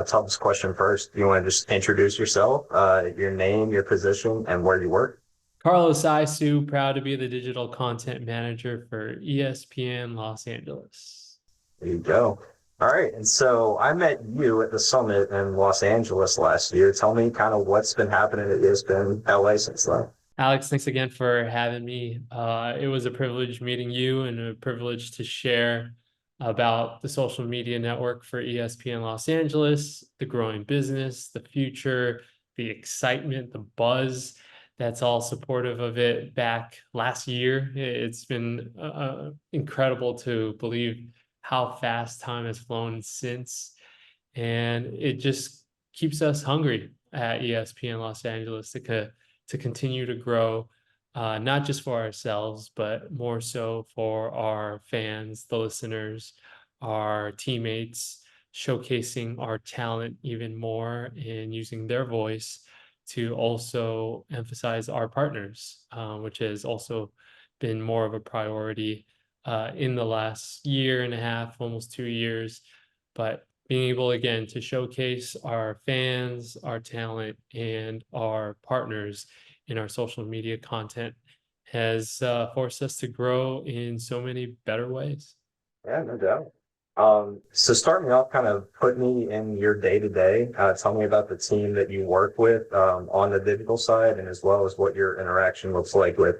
toughest question first. You want to just introduce yourself, your name, your position, and where you work? Karlo, proud to be the digital content manager for ESPN Los Angeles. There you go. All right. And so I met you at the summit in Los Angeles last year. Tell me kind of what's been happening at ESPN LA since then. Alex, thanks again for having me. It was a privilege meeting you and a privilege to share about the social media network for ESPN Los Angeles, the growing business, the future, the excitement, the buzz that's all supportive of it back last year. It's been incredible to believe how fast time has flown since. And it just keeps us hungry at ESPN Los Angeles to continue to grow, not just for ourselves, but more so for our fans, the listeners, our teammates, showcasing our talent even more and using their voice to also emphasize our partners, which has also been more of a priority in the last year and a half, almost 2 years. But being able again to showcase our fans, our talent, and our partners in our social media content has forced us to grow in so many better ways. Yeah, no doubt. So start me off, kind of put me in your day to day. Tell me about the team that you work with on the digital side, and as well as what your interaction looks like with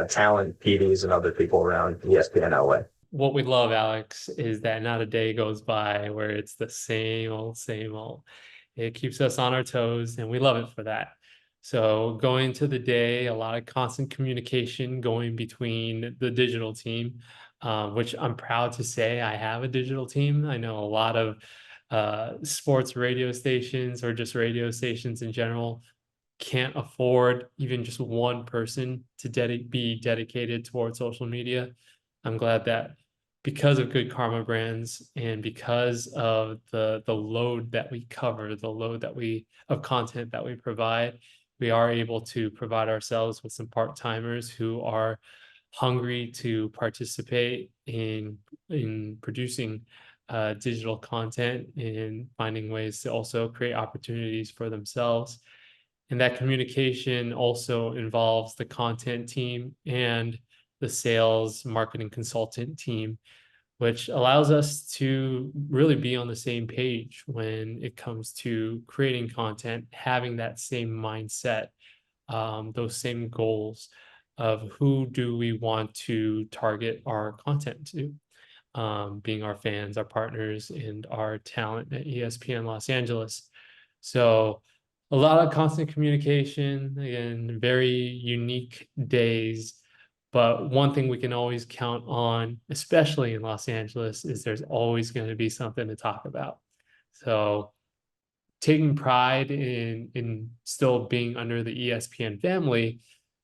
talent, PDs, and other people around ESPN LA. What we love, Alex, is that not a day goes by where it's the same old, same old. It keeps us on our toes, and we love it for that. So going to the day, a lot of constant communication going between the digital team, which I'm proud to say I have a digital team. I know a lot of sports radio stations or just radio stations in general can't afford even just one person to be dedicated towards social media. I'm glad that because of Good Karma Brands and because of the load that we cover, the load that we of content that we provide, we are able to provide ourselves with some part-timers who are hungry to participate in producing digital content and finding ways to also create opportunities for themselves. And that communication also involves the content team and the sales marketing consultant team, which allows us to really be on the same page when it comes to creating content, having that same mindset, those same goals of who do we want to target our content to, being our fans, our partners, and our talent at ESPN Los Angeles. So a lot of constant communication and very unique days. But one thing we can always count on, especially in Los Angeles, is there's always going to be something to talk about. So taking pride in still being under the ESPN family,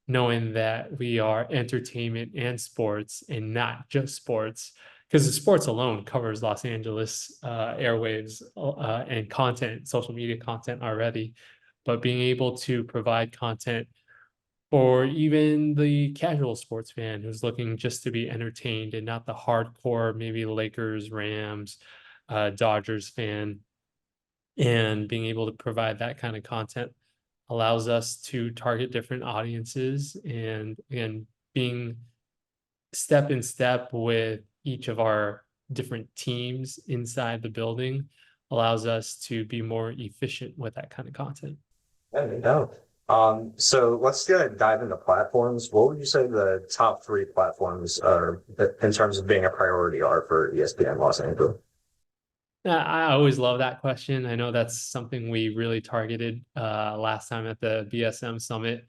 knowing that we are entertainment and sports and not just sports, because the sports alone covers Los Angeles airwaves and content, social media content already. But being able to provide content or even the casual sports fan who's looking just to be entertained and not the hardcore, maybe Lakers, Rams, Dodgers fan, and being able to provide that kind of content allows us to target different audiences and being step in step with each of our different teams inside the building allows us to be more efficient with that kind of content. Yeah, no doubt. So let's dive into platforms. What would you say the top three platforms are in terms of being a priority are for ESPN Los Angeles? I always love that question. I know that's something we really targeted last time at the BSM Summit.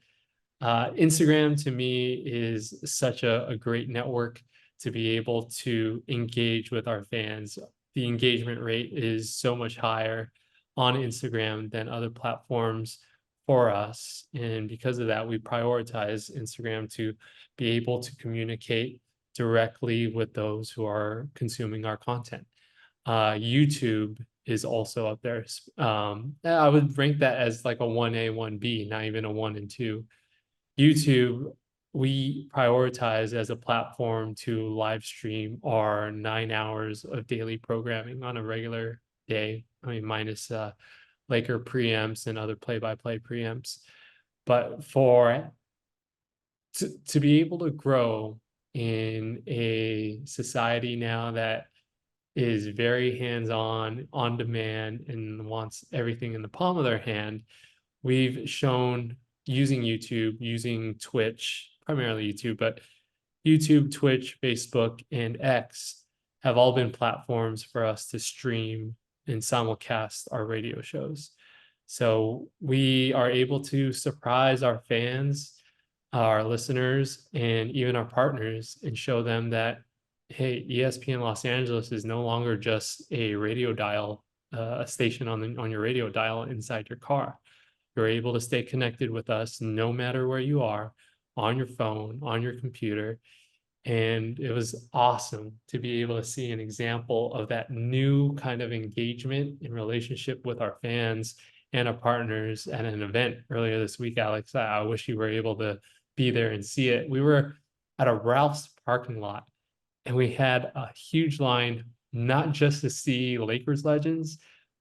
Instagram to me is such a great network to be able to engage with our fans. The engagement rate is so much higher on Instagram than other platforms for us. And because of that, we prioritize Instagram to be able to communicate directly with those who are consuming our content. YouTube is also up there. I would rank that as like a 1A, 1B, not even a 1 and 2. YouTube, we prioritize as a platform to live stream our 9 hours of daily programming on a regular day, I mean, minus Laker preamps and other play-by-play preamps. But for to be able to grow in a society now that is very hands-on, on demand, and wants everything in the palm of their hand, we've shown using YouTube, using Twitch, primarily YouTube, but YouTube, Twitch, Facebook, and X have all been platforms for us to stream and simulcast our radio shows. So we are able to surprise our fans, our listeners, and even our partners and show them that, hey, ESPN Los Angeles is no longer just a radio dial, a station on your radio dial inside your car. You're able to stay connected with us no matter where you are, on your phone, on your computer. And it was awesome to be able to see an example of that new kind of engagement and relationship with our fans and our partners at an event earlier this week, Alex. I wish you were able to be there and see it. We were at a Ralph's parking lot, and we had a huge line, not just to see Lakers legends,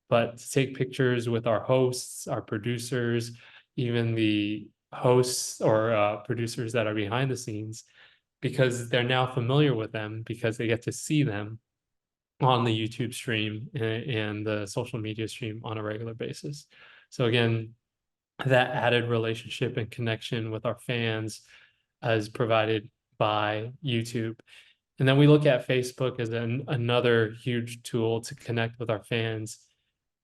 but to take pictures with our hosts, our producers, even the hosts or producers that are behind the scenes, because they're now familiar with them because they get to see them on the YouTube stream and the social media stream on a regular basis. So again, that added relationship and connection with our fans is provided by YouTube. And then we look at Facebook as another huge tool to connect with our fans,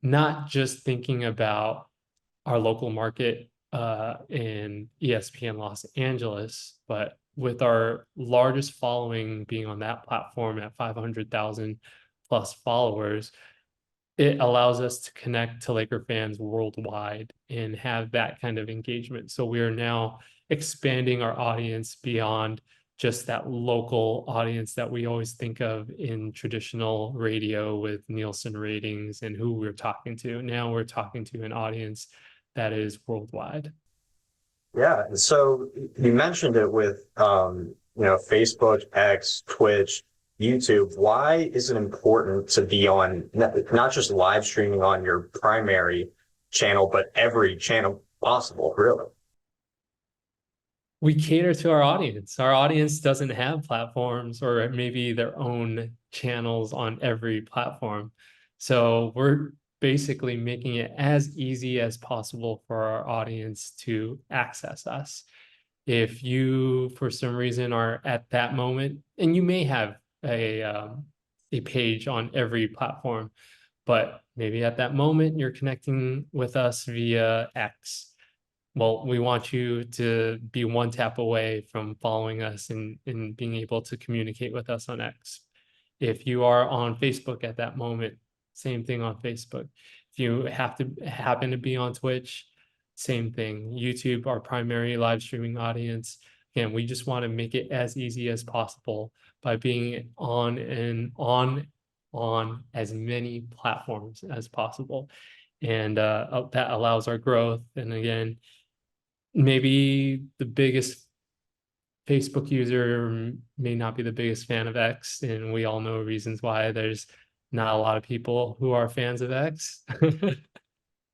not just thinking about our local market in ESPN Los Angeles, but with our largest following being on that platform at 500,000 plus followers, it allows us to connect to Laker fans worldwide and have that kind of engagement. So we are now expanding our audience beyond just that local audience that we always think of in traditional radio with Nielsen ratings and who we're talking to. Now we're talking to an audience that is worldwide. Yeah. And so you mentioned it with, Facebook, X, Twitch, YouTube. Why is it important to be on not just live streaming on your primary channel, but every channel possible, really? We cater to our audience. Our audience doesn't have platforms or maybe their own channels on every platform. So we're basically making it as easy as possible for our audience to access us. If you, for some reason, are at that moment, and you may have a page on every platform, but maybe at that moment you're connecting with us via X. Well, we want you to be one tap away from following us and being able to communicate with us on X. If you are on Facebook at that moment, same thing on Facebook. If you happen to be on Twitch, same thing. YouTube, our primary live streaming audience. Again, we just want to make it as easy as possible by being on as many platforms as possible. And that allows our growth. And again, maybe the biggest Facebook user may not be the biggest fan of X, and we all know reasons why there's not a lot of people who are fans of X.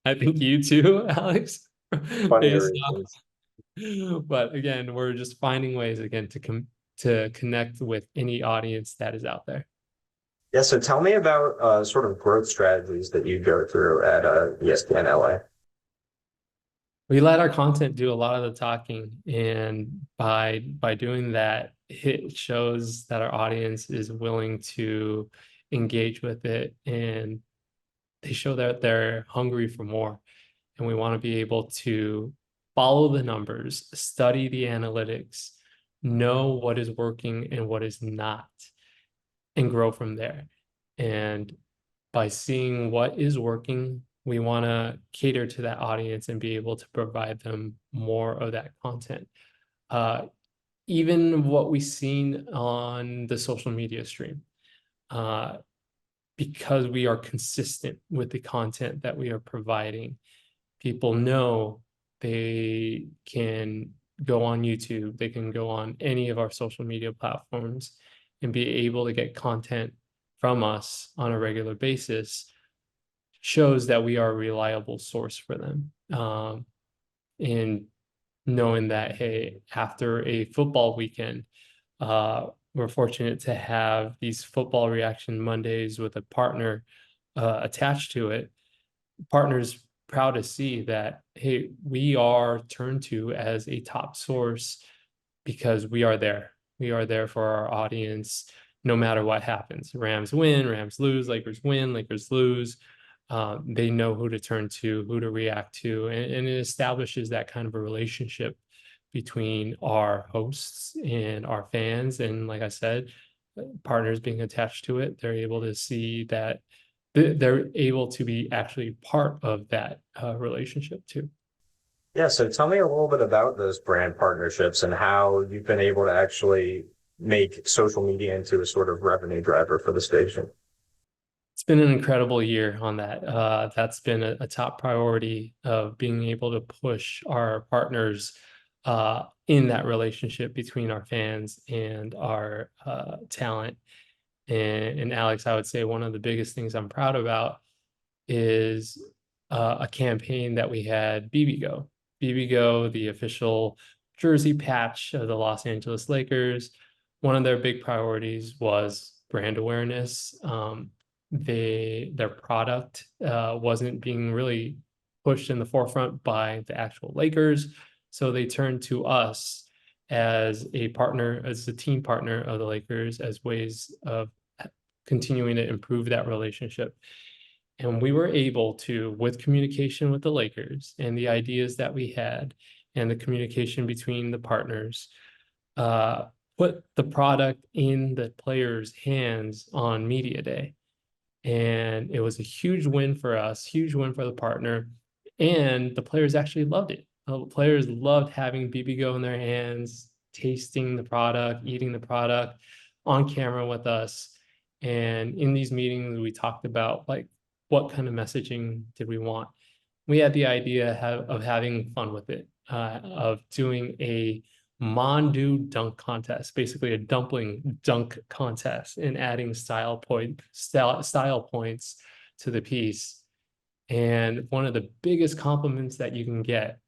I think you too, Alex. Funny Based reasons. on, but again, we're just finding ways again to connect with any audience that is out there. Yeah. So tell me about sort of growth strategies that you go through at ESPN LA. We let our content do a lot of the talking, and by doing that, it shows that our audience is willing to engage with it, and they show that they're hungry for more. And we want to be able to follow the numbers, study the analytics, know what is working and what is not, and grow from there. And by seeing what is working, we want to cater to that audience and be able to provide them more of that content. Even what we've seen on the social media stream, because we are consistent with the content that we are providing, people know they can go on YouTube, they can go on any of our social media platforms and be able to get content from us on a regular basis shows that we are a reliable source for them. And knowing that, hey, after a football weekend, we're fortunate to have these football reaction Mondays with a partner attached to it. Partners proud to see that, hey, we are turned to as a top source because we are there. We are there for our audience no matter what happens. Rams win, Rams lose, Lakers win, Lakers lose. They know who to turn to, who to react to, and it establishes that kind of a relationship between our hosts and our fans. And like I said, partners being attached to it, they're able to see that they're able to be actually part of that relationship too. Yeah, so tell me a little bit about those brand partnerships and how you've been able to actually make social media into a sort of revenue driver for the station. It's been an incredible year on that. That's been a top priority of being able to push our partners in that relationship between our fans and our talent. And Alex, I would say one of the biggest things I'm proud about is a campaign that we had, BB Go, the official jersey patch of the Los Angeles Lakers. One of their big priorities was brand awareness. Their product wasn't being really pushed in the forefront by the actual Lakers, so they turned to us as a partner, as a team partner of the Lakers, as ways of continuing to improve that relationship. And we were able to, with communication with the Lakers and the ideas that we had and the communication between the partners, uh, put the product in the players' hands on media day. And it was a huge win for us, huge win for the partner. And the players actually loved it. The players loved having BB Go in their hands, tasting the product, eating the product on camera with us. And in these meetings, we talked about like what kind of messaging did we want. We had the idea of having fun with it, of doing a Mondu dunk contest, basically a dumpling dunk contest, and adding style points to the piece. And one of the biggest compliments that you can get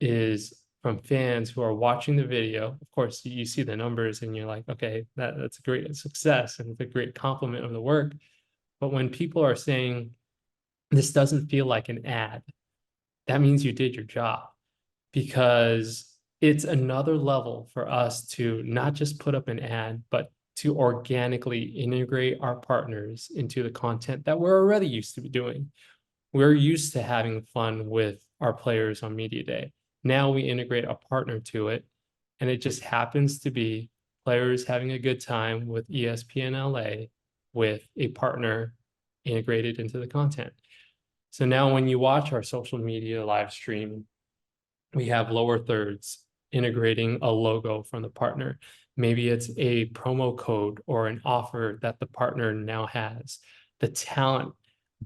is from fans who are watching the video. Of course, you see the numbers and you're like, okay, that's a great success and it's a great compliment of the work. But when people are saying this doesn't feel like an ad, that means you did your job, because it's another level for us to not just put up an ad, but to organically integrate our partners into the content that we're already used to be doing. We're used to having fun with our players on media day. Now we integrate a partner to it, and it just happens to be players having a good time with ESPN LA with a partner integrated into the content. So now when you watch our social media live stream, we have lower thirds integrating a logo from the partner. Maybe it's a promo code or an offer that the partner now has. The talent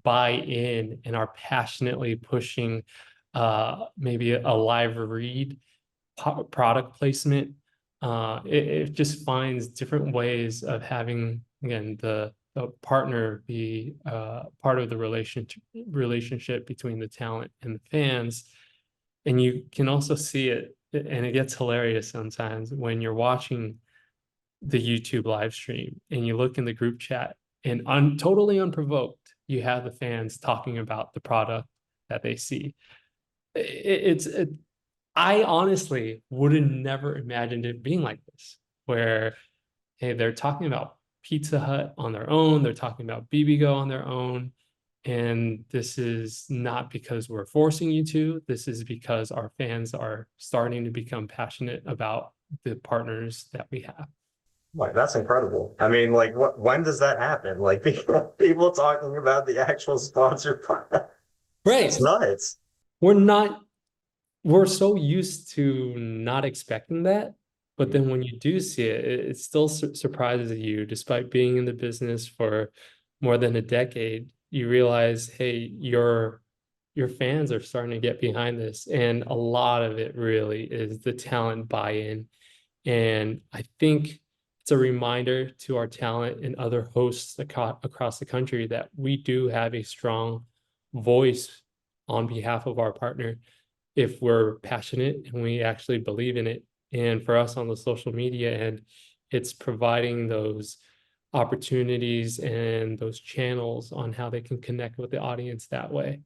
buy in and are passionately pushing maybe a live read product placement. It just finds different ways of having, again, the partner be part of the relationship between the talent and the fans. And you can also see it, and it gets hilarious sometimes when you're watching the YouTube live stream and you look in the group chat, and totally unprovoked, you have the fans talking about the product that they see. I honestly would have never imagined it being like this, where, hey, they're talking about Pizza Hut on their own, they're talking about BB Go on their own. And this is not because we're forcing you to, this is because our fans are starting to become passionate about the partners that we have. Like, that's incredible. I mean, like, when does that happen? Like, people talking about the actual sponsored product. Right. It's nuts. We're not, we're so used to not expecting that. But then when you do see it, it still surprises you, despite being in the business for more than a decade. You realize, hey, your fans are starting to get behind this. And a lot of it really is the talent buy-in. And I think it's a reminder to our talent and other hosts across the country that we do have a strong voice on behalf of our partner if we're passionate and we actually believe in it. And for us on the social media end, it's providing those opportunities and those channels on how they can connect with the audience that way.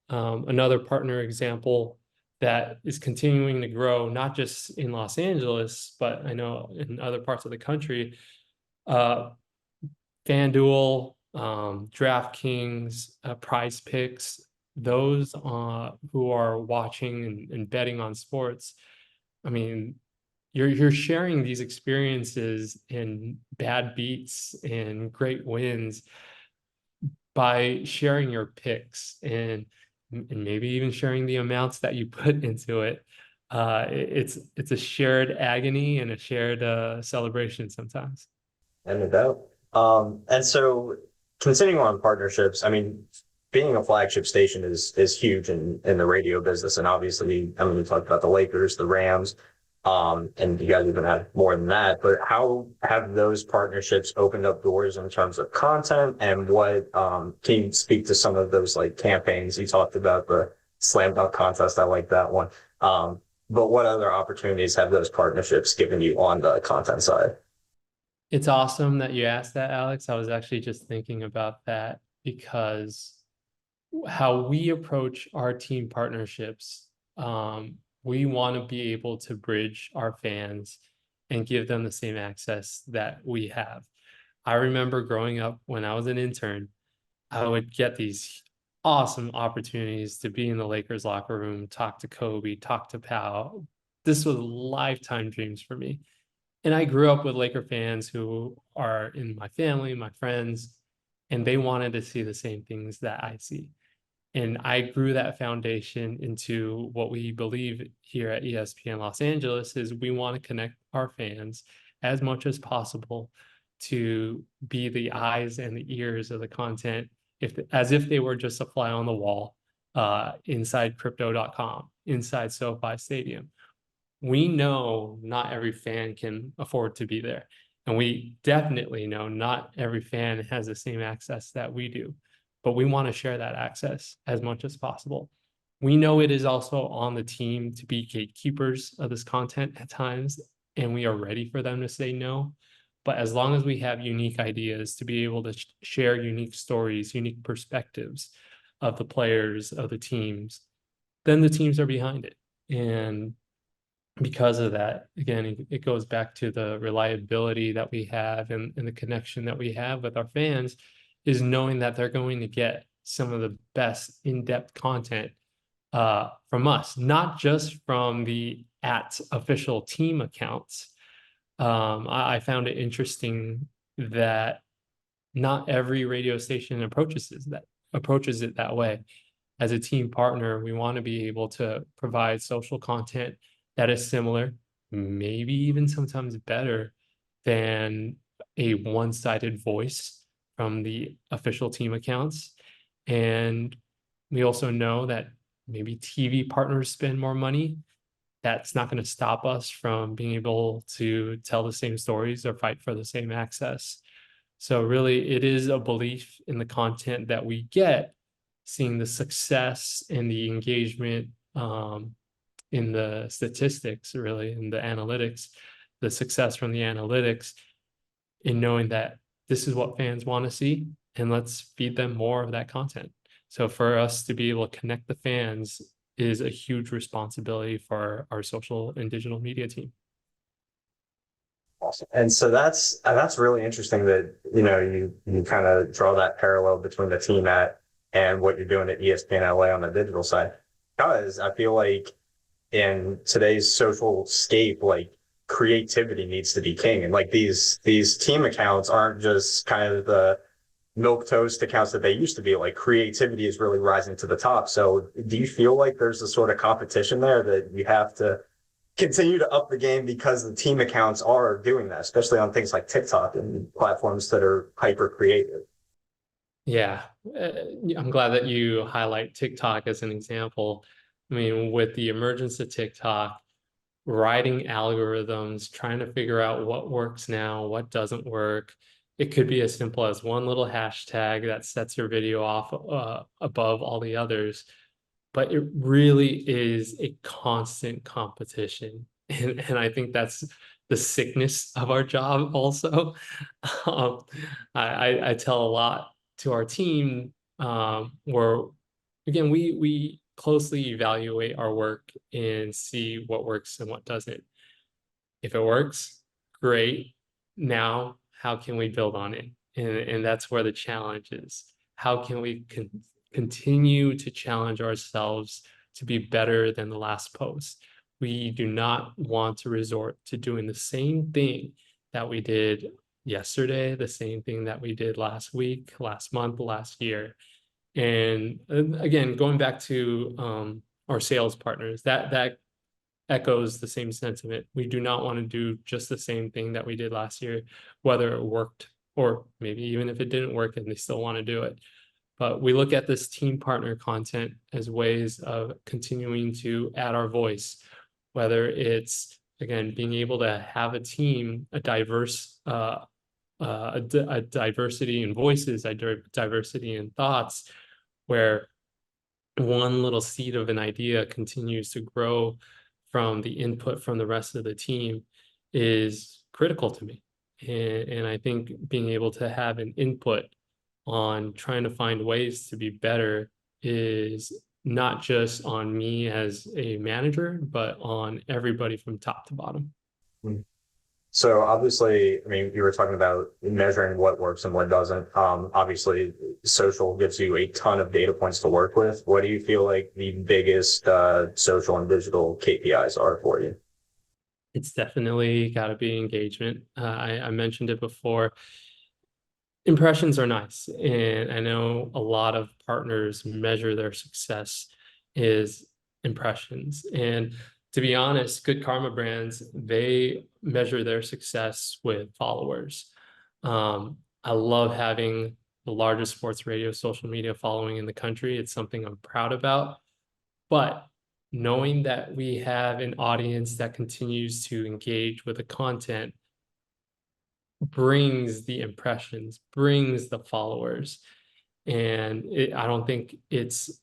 Another partner example that is continuing to grow, not just in Los Angeles, but I know in other parts of the country, uh, FanDuel, DraftKings, Prize Picks, those who are watching and betting on sports. I mean, you're sharing these experiences and bad beats and great wins by sharing your picks and maybe even sharing the amounts that you put into it. It's a shared agony and a shared celebration sometimes. And no doubt. And so continuing on partnerships, I mean, being a flagship station is huge in the radio business. And obviously, I mean, we talked about the Lakers, the Rams, and you guys even had more than that. But how have those partnerships opened up doors in terms of content and what can you speak to some of those like campaigns you talked about, the slam dunk contest? I like that one. But what other opportunities have those partnerships given you on the content side? It's awesome that you asked that, Alex. I was actually just thinking about that because how we approach our team partnerships, we want to be able to bridge our fans and give them the same access that we have. I remember growing up when I was an intern, I would get these awesome opportunities to be in the Lakers locker room, talk to Kobe, talk to Powell. This was lifetime dreams for me. And I grew up with Laker fans who are in my family, my friends, and they wanted to see the same things that I see. And I grew that foundation into what we believe here at ESPN Los Angeles is we want to connect our fans as much as possible to be the eyes and the ears of the content as if they were just a fly on the wall inside crypto.com, inside SoFi Stadium. We know not every fan can afford to be there. And we definitely know not every fan has the same access that we do, but we want to share that access as much as possible. We know it is also on the team to be gatekeepers of this content at times, and we are ready for them to say no. But as long as we have unique ideas to be able to share unique stories, unique perspectives of the players, of the teams, then the teams are behind it. And because of that, again, it goes back to the reliability that we have and the connection that we have with our fans is knowing that they're going to get some of the best in-depth content from us, not just from the at official team accounts. I found it interesting that not every radio station approaches it that way. As a team partner, we want to be able to provide social content that is similar, maybe even sometimes better than a one-sided voice from the official team accounts. And we also know that maybe TV partners spend more money. That's not going to stop us from being able to tell the same stories or fight for the same access. So really, it is a belief in the content that we get, seeing the success and the engagement in the statistics, really, in the analytics, the success from the analytics, in knowing that this is what fans want to see, and let's feed them more of that content. So for us to be able to connect the fans is a huge responsibility for our social and digital media team. Awesome. And so that's really interesting that, you know, you kind of draw that parallel between the team at and what you're doing at ESPN LA on the digital side. Because I feel like in today's social scape, like creativity needs to be king. And like these team accounts aren't just kind of the milk toast accounts that they used to be. Like creativity is really rising to the top. So do you feel like there's a sort of competition there that you have to continue to up the game because the team accounts are doing that, especially on things like TikTok and platforms that are hyper creative? Yeah, I'm glad that you highlight TikTok as an example. I mean, with the emergence of TikTok, writing algorithms, trying to figure out what works now, what doesn't work. It could be as simple as one little hashtag that sets your video off above all the others, but it really is a constant competition. And I think that's the sickness of our job also. Um, I tell a lot to our team, where again, we closely evaluate our work and see what works and what doesn't. If it works, great. Now, how can we build on it? And that's where the challenge is. How can we continue to challenge ourselves to be better than the last post? We do not want to resort to doing the same thing that we did yesterday, the same thing that we did last week, last month, last year. And again, going back to our sales partners, that echoes the same sentiment. We do not want to do just the same thing that we did last year, whether it worked or maybe even if it didn't work and they still want to do it. But we look at this team partner content as ways of continuing to add our voice, whether it's, again, being able to have a team, a diverse, a diversity in voices, a diversity in thoughts, where one little seed of an idea continues to grow from the input from the rest of the team is critical to me. And I think being able to have an input on trying to find ways to be better is not just on me as a manager, but on everybody from top to bottom. So obviously, I mean, you were talking about measuring what works and what doesn't. Obviously, social gives you a ton of data points to work with. What do you feel like the biggest social and digital KPIs are for you? It's definitely got to be engagement. I mentioned it before. Impressions are nice, and I know a lot of partners measure their success is impressions. And to be honest, good karma brands, they measure their success with followers. I love having the largest sports radio social media following in the country. It's something I'm proud about. But knowing that we have an audience that continues to engage with the content brings the impressions, brings the followers. And I don't think it's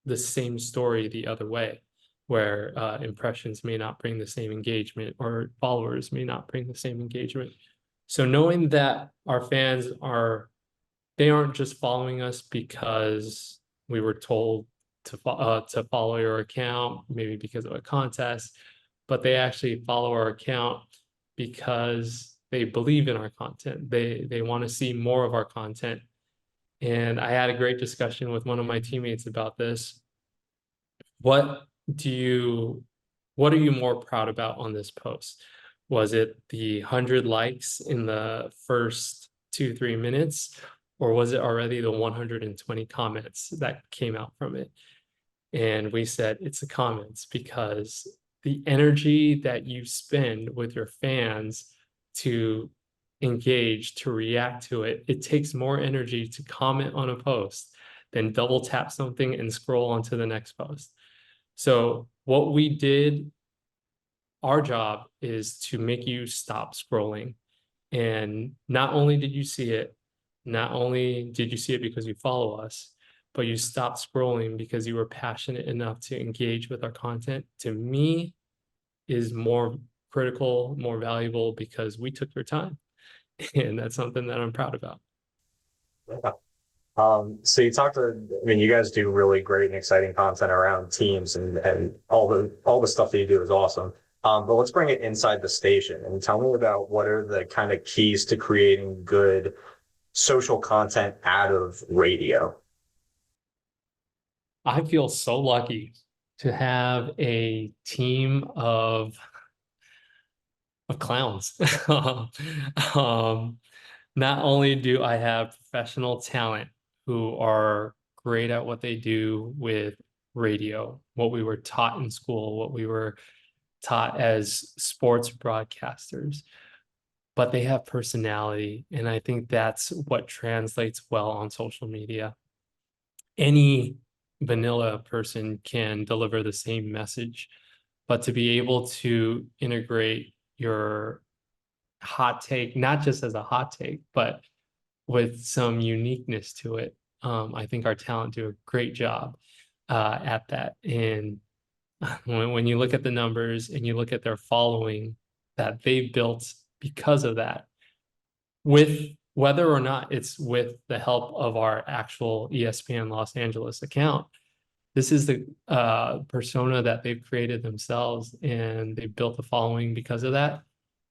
the same story the other way, where impressions may not bring the same engagement or followers may not bring the same engagement. So knowing that our fans they aren't just following us because we were told to follow your account, maybe because of a contest, but they actually follow our account because they believe in our content. They want to see more of our content. And I had a great discussion with one of my teammates about this. What do you what are you more proud about on this post? Was it the 100 likes in the first 2-3 minutes, or was it already the 120 comments that came out from it? And we said it's the comments, because the energy that you spend with your fans to engage, to react to it, it takes more energy to comment on a post than double tap something and scroll onto the next post. So what we did, our job is to make you stop scrolling. And not only did you see it, not only did you see it because you follow us, but you stopped scrolling because you were passionate enough to engage with our content. To me, is more critical, more valuable, because we took your time. And that's something that I'm proud about. Yeah. So you talked to, I mean, you guys do really great and exciting content around teams and all the stuff that you do is awesome. But let's bring it inside the station and tell me about what are the kind of keys to creating good social content out of radio. I feel so lucky to have a team of clowns. um, Not only do I have professional talent who are great at what they do with radio, what we were taught in school, what we were taught as sports broadcasters, but they have personality. And I think that's what translates well on social media. Any vanilla person can deliver the same message, but to be able to integrate your hot take, not just as a hot take, but with some uniqueness to it. I think our talent do a great job at that. And when you look at the numbers and you look at their following that they built because of that, with whether or not it's with the help of our actual ESPN Los Angeles account, this is the persona that they've created themselves, and they built a following because of that.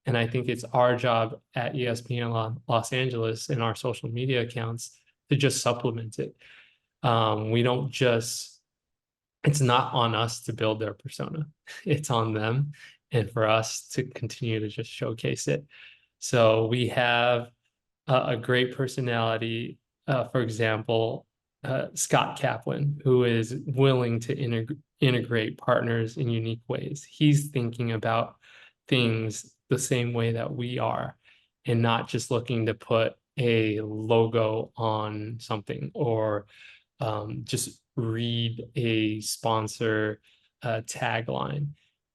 And I think it's our job at ESPN Los Angeles and our social media accounts to just supplement it. We don't just, it's not on us to build their persona, it's on them and for us to continue to just showcase it. So we have a great personality, for example, Scott Kaplan, who is willing to integrate partners in unique ways. He's thinking about things the same way that we are, and not just looking to put a logo on something or just read a sponsor tagline.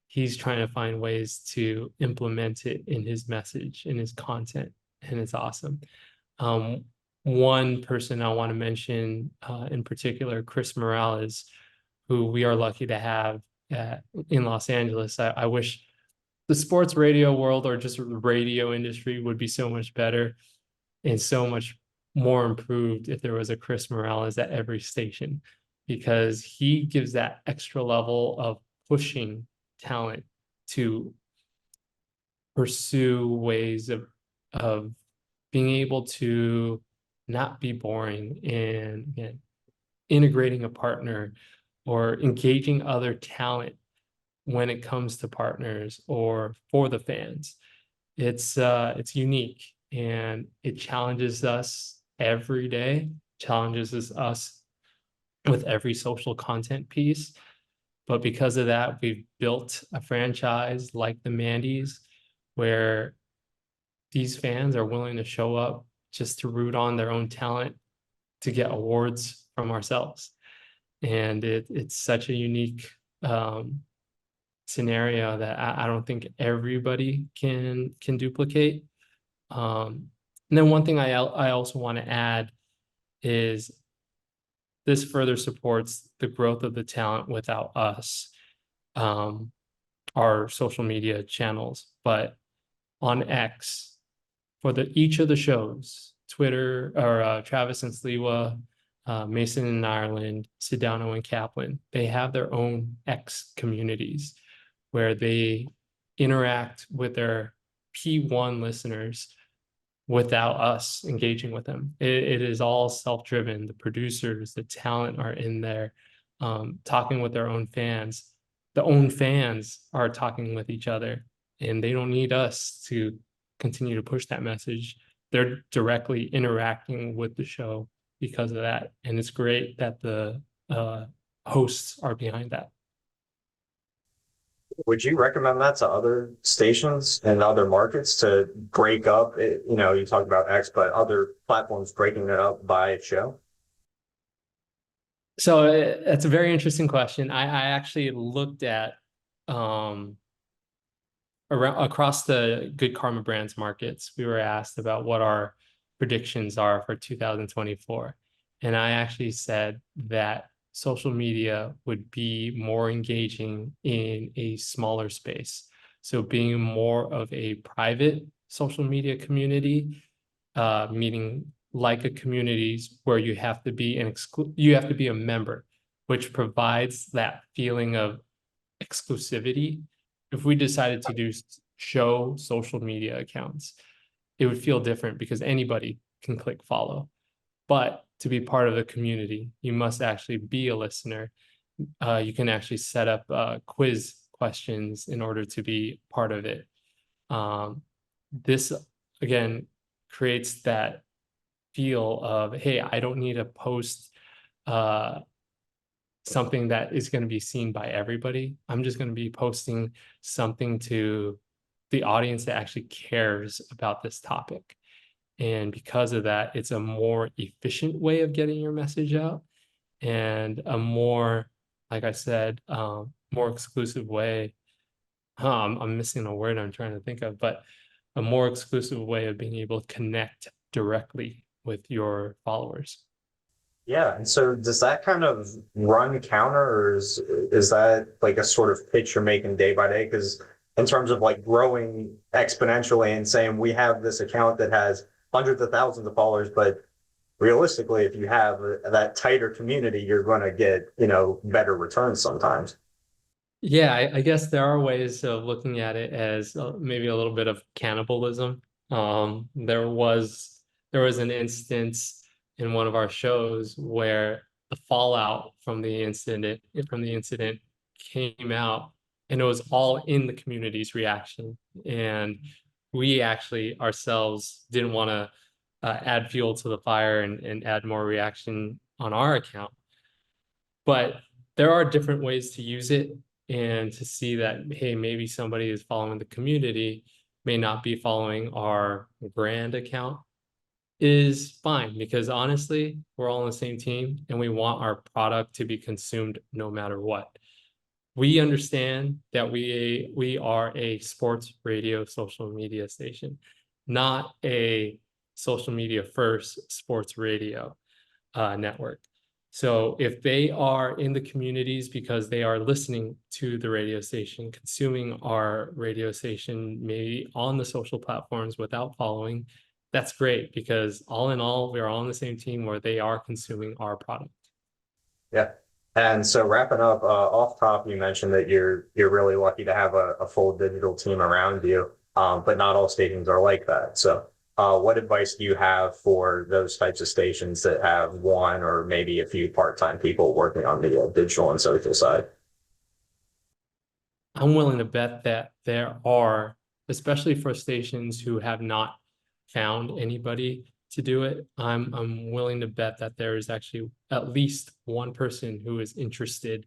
He's trying to find ways to implement it in his message, in his content, and it's awesome. Um, One person I want to mention in particular, Chris Morales, who we are lucky to have in Los Angeles. I wish the sports radio world or just the radio industry would be so much better and so much more improved if there was a Chris Morales at every station, because he gives that extra level of pushing talent to pursue ways of being able to not be boring, and again, integrating a partner or engaging other talent when it comes to partners or for the fans. It's unique, and it challenges us every day, challenges us with every social content piece. But because of that, we've built a franchise like the Mandy's, where these fans are willing to show up just to root on their own talent to get awards from ourselves. And it's such a unique scenario that I don't think everybody can duplicate. And then one thing I also want to add is this further supports the growth of the talent without us, our social media channels. But on X, for each of the shows, Twitter or Travis and Sliwa, Mason and Ireland, Sedano and Kaplan, they have their own X communities where they interact with their P1 listeners without us engaging with them. It is all self-driven. The producers, the talent are in there talking with their own fans. The own fans are talking with each other, and they don't need us to continue to push that message. They're directly interacting with the show because of that. And it's great that the hosts are behind that. Would you recommend that to other stations and other markets to break up it? You know, you talked about X, but other platforms breaking it up by show? So that's a very interesting question. I actually looked at around across the Good Karma Brands markets. We were asked about what our predictions are for 2024. And I actually said that social media would be more engaging in a smaller space. So being more of a private social media community, meaning like a communities where you have to be you have to be a member, which provides that feeling of exclusivity. If we decided to do show social media accounts, it would feel different because anybody can click follow. But to be part of the community, you must actually be a listener. You can actually set up quiz questions in order to be part of it. This again creates that feel of, hey, I don't need to post something that is going to be seen by everybody. I'm just going to be posting something to the audience that actually cares about this topic. And because of that, it's a more efficient way of getting your message out, and a more, like I said, more exclusive way I'm missing a word I'm trying to think of, but a more exclusive way of being able to connect directly with your followers. Yeah, and so does that kind of run counter, or is that like a sort of pitch you're making day by day? Because in terms of like growing exponentially and saying we have this account that has hundreds of thousands of followers, but realistically, if you have that tighter community, you're going to get, better returns sometimes. Yeah, I guess there are ways of looking at it as maybe a little bit of cannibalism. There was an instance in one of our shows where the fallout from the incident came out, and it was all in the community's reaction. And we actually ourselves didn't want to add fuel to the fire and add more reaction on our account. But there are different ways to use it and to see that, hey, maybe somebody is following the community, may not be following our brand account is fine, because honestly, we're all on the same team and we want our product to be consumed no matter what. We understand that we are a sports radio social media station, not a social media first sports radio network. So if they are in the communities because they are listening to the radio station, consuming our radio station, maybe on the social platforms without following, that's great, because all in all, we're all on the same team where they are consuming our product. Yeah. And so wrapping up, off top, you mentioned that you're really lucky to have a full digital team around you, but not all stations are like that. So, what advice do you have for those types of stations that have one or maybe a few part-time people working on the digital and social side? I'm willing to bet that there are, especially for stations who have not found anybody to do it, I'm willing to bet that there is actually at least one person who is interested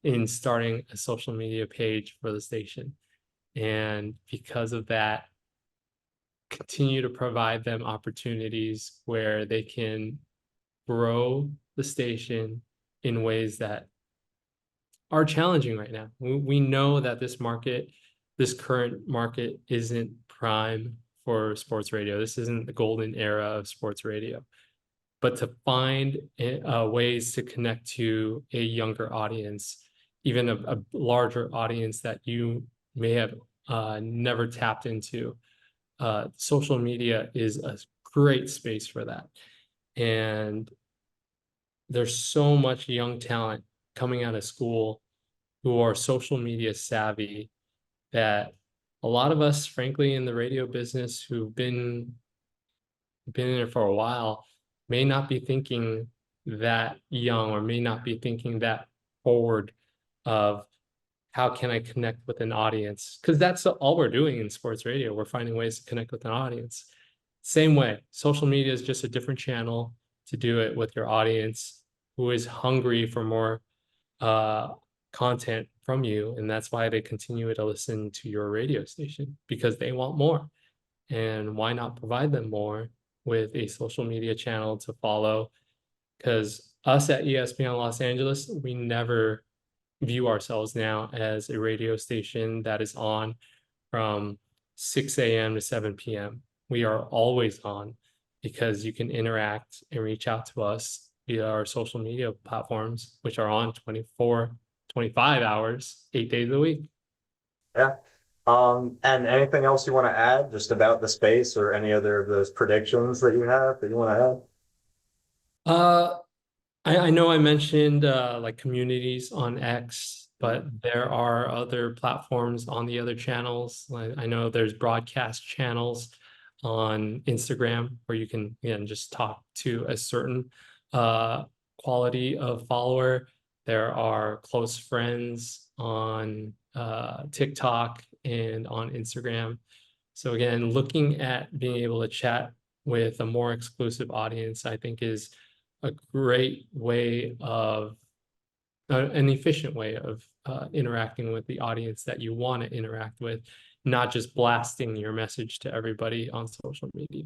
in starting a social media page for the station. And because of that, continue to provide them opportunities where they can grow the station in ways that are challenging right now. We know that this current market isn't prime for sports radio. This isn't the golden era of sports radio. But to find ways to connect to a younger audience, even a larger audience that you may have never tapped into, social media is a great space for that. And there's so much young talent coming out of school who are social media savvy that a lot of us, frankly, in the radio business who've been in it for a while may not be thinking that young, or may not be thinking that forward of how can I connect with an audience? Because that's all we're doing in sports radio. We're finding ways to connect with an audience. Same way, social media is just a different channel to do it with your audience who is hungry for more uh, content from you. And that's why they continue to listen to your radio station, because they want more. And why not provide them more with a social media channel to follow? Because us at ESPN Los Angeles, we never view ourselves now as a radio station that is on from 6 a.m. to 7 p.m. We are always on, because you can interact and reach out to us via our social media platforms, which are on 24, 25 hours, 8 days a week. Yeah. And anything else you want to add just about the space or any other of those predictions that you have that you want to add? Uh, I know I mentioned like communities on X, but there are other platforms on the other channels. Like, I know there's broadcast channels on Instagram where you can, again, just talk to a certain uh, quality of follower. There are close friends on TikTok and on Instagram. So again, looking at being able to chat with a more exclusive audience, I think is a great way of an efficient way of interacting with the audience that you want to interact with, not just blasting your message to everybody on social media.